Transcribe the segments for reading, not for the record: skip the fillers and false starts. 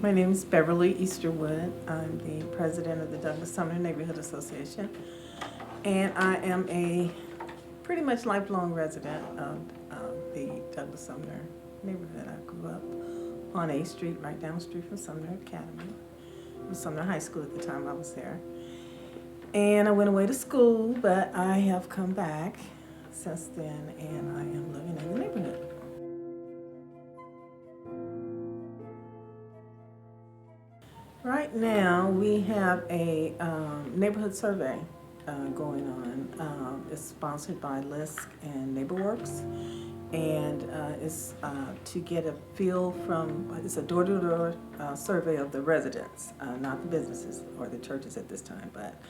My name is Beverly Easterwood. I'm the president of the Douglass-Sumner Neighborhood Association, and I am a pretty much lifelong resident of the Douglass-Sumner neighborhood. I grew up on A Street, right down the street from Sumner Academy. It was Sumner High School at the time I was there. And I went away to school, but I have come back since then, and I am living in the neighborhood. Right now, we have a neighborhood survey going on. It's sponsored by LISC and NeighborWorks, and it's to get a feel from, it's a door-to-door survey of the residents, not the businesses or the churches at this time, but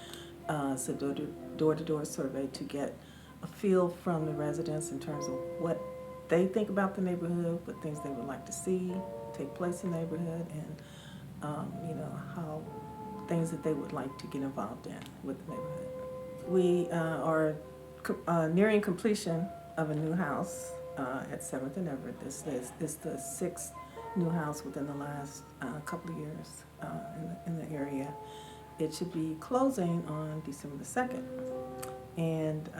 it's a door-to-door survey to get a feel from the residents in terms of what they think about the neighborhood, what things they would like to see take place in the neighborhood, and how things that they would like to get involved in with the neighborhood. We are nearing completion of a new house at 7th and Everett. This is the 6th new house within the last couple of years in the area. It should be closing on December the 2nd. And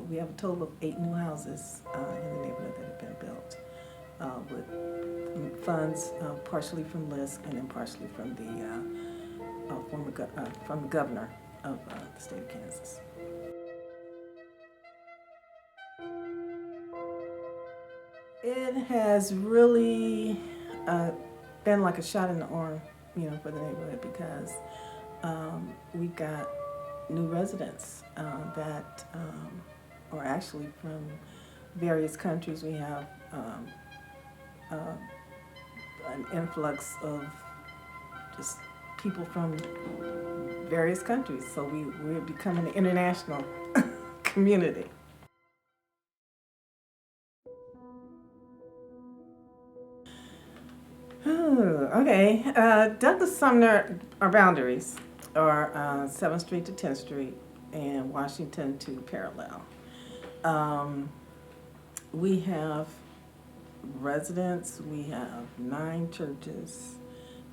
we have a total of 8 new houses in the neighborhood that have been built with funds partially from LISC and then partially from the governor of the state of Kansas. It has really been like a shot in the arm, for the neighborhood, because we've got new residents that are actually from various countries. We have an influx of just people from various countries, so we're becoming an international community. Okay, Douglass-Sumner, our boundaries are 7th Street to 10th Street and Washington to Parallel. We have residents, we have 9 churches,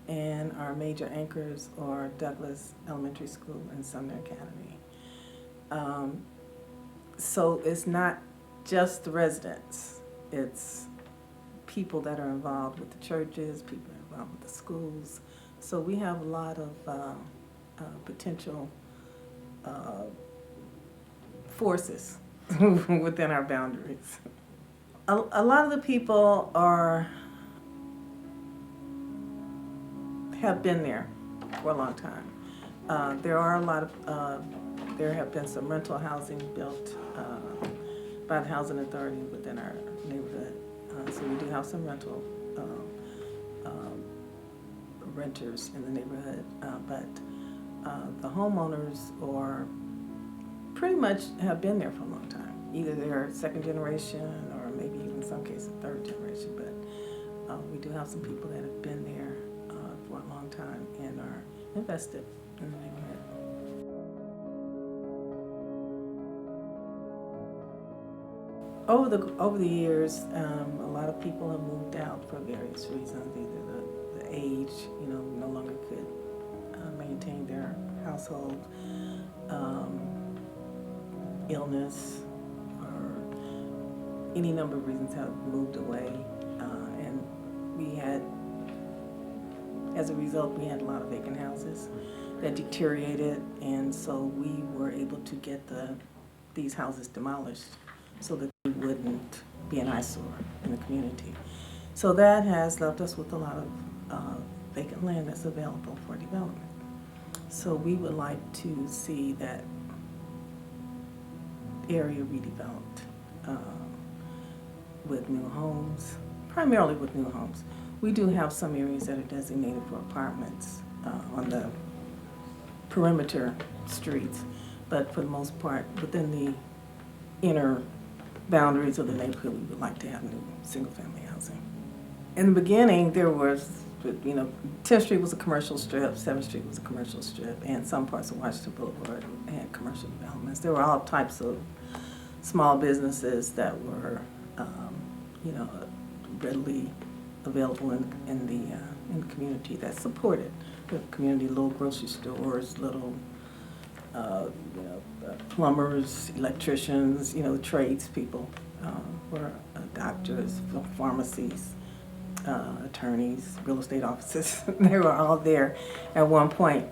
and our major anchors are Douglass Elementary School and Sumner Academy. So it's not just the residents, it's people that are involved with the churches, people that are involved with the schools. So we have a lot of potential forces within our boundaries. A lot of the people have been there for a long time. There have been some rental housing built by the Housing Authority within our neighborhood. So we do have some rental renters in the neighborhood, but the homeowners are pretty much have been there for a long time. Either they're second generation or maybe even in some cases third generation, but we do have some people that have been there for a long time and are invested in the neighborhood. Over the years, a lot of people have moved out for various reasons. Either the age, no longer could maintain their household, illness, or any number of reasons have moved away. And as a result, we had a lot of vacant houses that deteriorated, and so we were able to get these houses demolished so that they wouldn't be an eyesore in the community. So that has left us with a lot of vacant land that's available for development. So we would like to see that area redeveloped with new homes, primarily with new homes. We do have some areas that are designated for apartments on the perimeter streets, but for the most part, within the inner boundaries of the neighborhood, we would like to have new single-family housing. In the beginning, there was, 10th Street was a commercial strip, 7th Street was a commercial strip, and some parts of Washington Boulevard had commercial developments. There were all types of small businesses that were, readily available in the in the community that supported the community, little grocery stores, little plumbers, electricians, the tradespeople, were doctors, pharmacies, attorneys, real estate offices. They were all there at one point.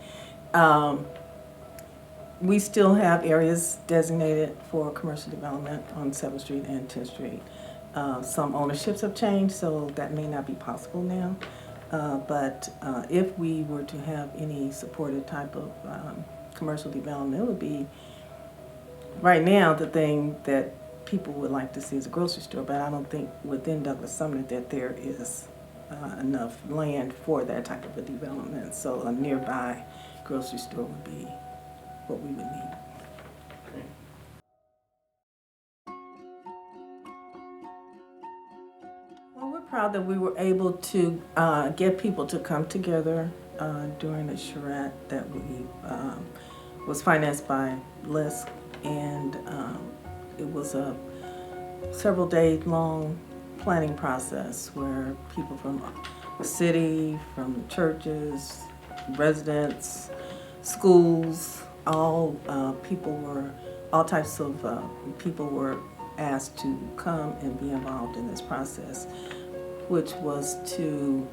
We still have areas designated for commercial development on 7th Street and 10th Street. Some ownerships have changed, so that may not be possible now. But if we were to have any supported type of commercial development, it would be, right now, the thing that people would like to see is a grocery store, but I don't think within Douglass-Sumner that there is enough land for that type of a development. So a nearby grocery store would be what we would need. Well, we're proud that we were able to get people to come together during a charrette that was financed by LISC, and it was a several day long planning process where people from the city, from churches, residents, schools, all types of people were asked to come and be involved in this process, which was to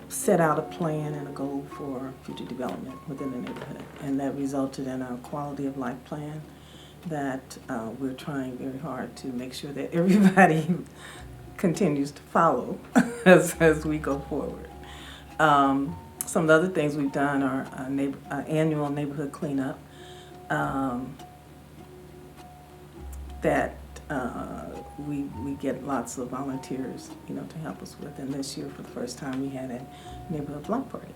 set out a plan and a goal for future development within the neighborhood. And that resulted in a quality of life plan that we're trying very hard to make sure that everybody continues to follow as we go forward. Some of the other things we've done are annual neighborhood cleanup that we get lots of volunteers, to help us with. And this year, for the first time, we had a neighborhood block party.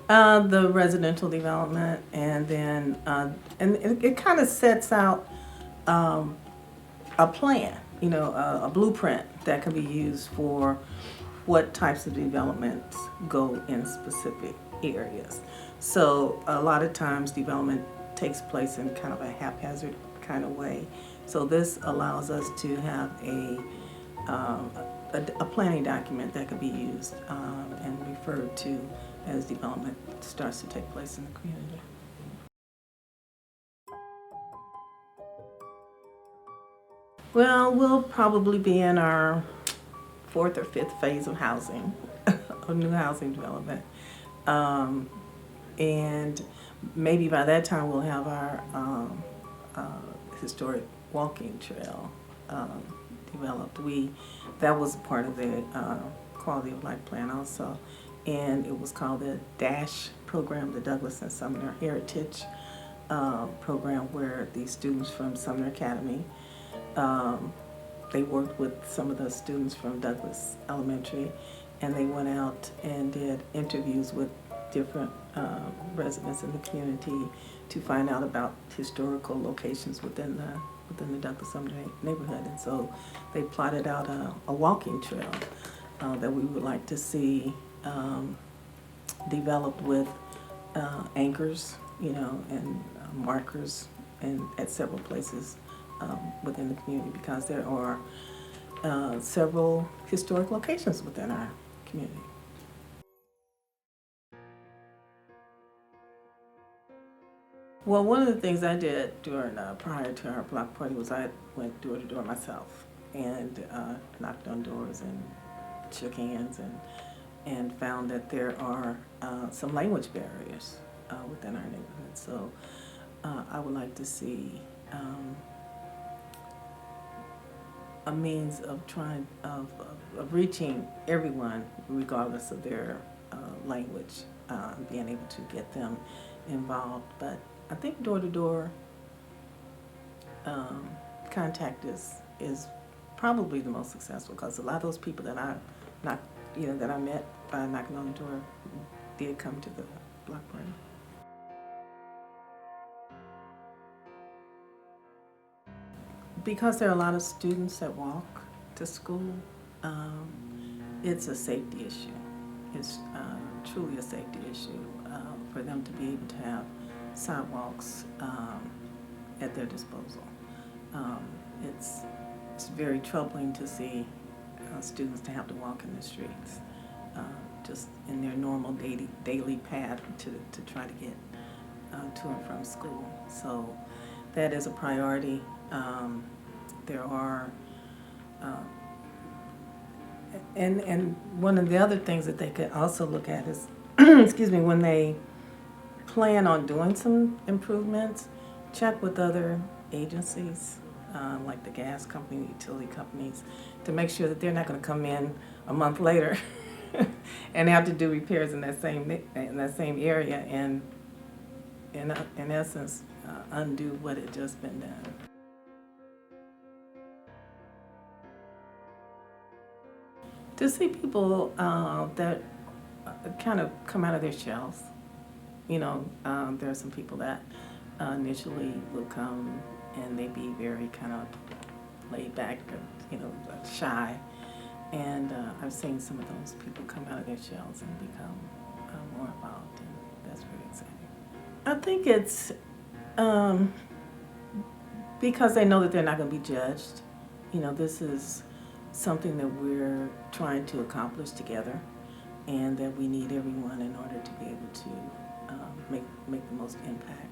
The residential development, and then and it kind of sets out a plan, a blueprint that can be used for what types of developments go in specific areas. So a lot of times development takes place in kind of a haphazard kind of way. So this allows us to have a planning document that can be used and referred to as development starts to take place in the community. Well, we'll probably be in our 4th or 5th phase of housing, of new housing development. And maybe by that time we'll have our historic walking trail developed. That was part of the quality of life plan also, and it was called the DASH program, the Douglass-Sumner Heritage program, where the students from Sumner Academy, they worked with some of the students from Douglass Elementary, and they went out and did interviews with different residents in the community to find out about historical locations within the Douglass-Sumner neighborhood. And so they plotted out a walking trail that we would like to see developed with anchors, and markers at several places within the community, because there are several historic locations within our community. Well, one of the things I did during prior to our block party was I went door to door myself and knocked on doors and shook hands and found that there are some language barriers within our neighborhood. So I would like to see a means of reaching everyone regardless of their language, being able to get them involved. But I think door-to-door contact is probably the most successful, because a lot of those people that I met by knocking on the door did come to the block party. Because there are a lot of students that walk to school, it's a safety issue. It's truly a safety issue for them to be able to have sidewalks at their disposal. It's it's very troubling to see students to have to walk in the streets, just in their normal daily path to try to get to and from school. So that is a priority. There are, and one of the other things that they could also look at is, excuse me, when they plan on doing some improvements, check with other agencies, like the gas company, utility companies, to make sure that they're not going to come in a month later and have to do repairs in that same area and in essence undo what had just been done. To see people that kind of come out of their shells. You know, there are some people that initially will come and they be very kind of laid back, you know, shy. And I've seen some of those people come out of their shells and become more involved, and that's very exciting. I think it's because they know that they're not going to be judged. You know, this is something that we're trying to accomplish together, and that we need everyone in order to be able to make the most impact.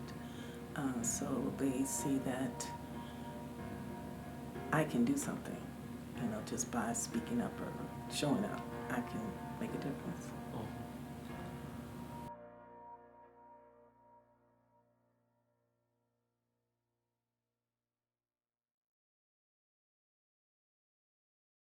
So they see that I can do something, you know, just by speaking up or showing up, I can make a difference.